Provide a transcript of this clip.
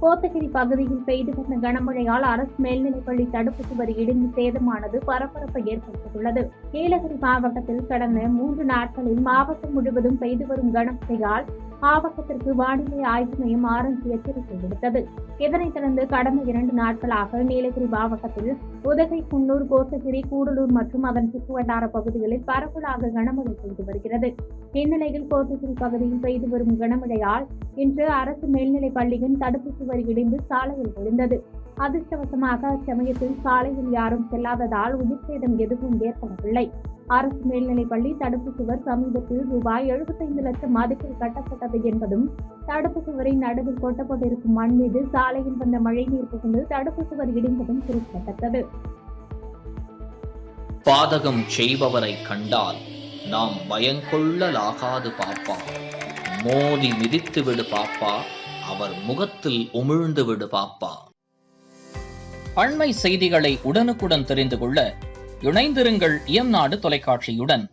கோத்தகிரி பகுதியில் பெய்து வந்த கனமழையால் அரசு மேல்நிலைப்பள்ளி தடுப்பு சுவர் இடிந்து சேதமானது பரபரப்பை ஏற்படுத்தியுள்ளது. நீலகிரி மாவட்டத்தில் கடந்த 3 நாட்களில் மாவட்டம் முழுவதும் பெய்து வரும் கனமழையால் மாவட்டத்திற்கு வானிலை ஆய்வு மையம் ஆரஞ்சு எச்சரிக்கை விடுத்தது. இதனைத் தொடர்ந்து கடந்த 2 நாட்களாக நீலகிரி மாவட்டத்தில் உதகை, குன்னூர், கோத்தகிரி, கூடலூர் மற்றும் அதன் சுற்றுவட்டார பகுதிகளில் பரவலாக கனமழை பெய்து வருகிறது. இந்நிலையில் கோத்தகிரி பகுதியில் பெய்து வரும் கனமழையால் இன்று அரசு மேல்நிலைப் பள்ளியின் தடுப்பு சுவர் இடிந்து சாலையில் விழுந்தது. அதிர்ஷ்டவசமாக அச்சமயத்தில் சாலையில் யாரும் செல்லாததால் உயிர் சேதம் எதுவும் ஏற்படவில்லை. அரசு மேல்நிலைப்பள்ளி தடுப்பு சுவர் சமீபத்தில் ரூபாய் 75 லட்சம் மதிப்பில் கட்டப்பட்டது என்பதும், தடுப்பு சுவரின் நடுவில் கொட்டப்பட்டிருக்கும் மண் மீது சாலையில் வந்த மழைநீர் புகுந்து தடுப்பு சுவர் இடிந்ததும் குறிப்பிடத்தக்கது. பாதகம் செய்பவரை கண்டால் நாம் பயங்கொள்ளலாகாது பாப்பா, மோதி மிதித்து விடு பாப்பா, அவர் முகத்தில் உமிழ்ந்து விடு பாப்பா. அண்மை செய்திகளை உடனுக்குடன் தெரிந்து கொள்ள இணைந்திருங்கள் இயம்நாடு தொலைக்காட்சியுடன்.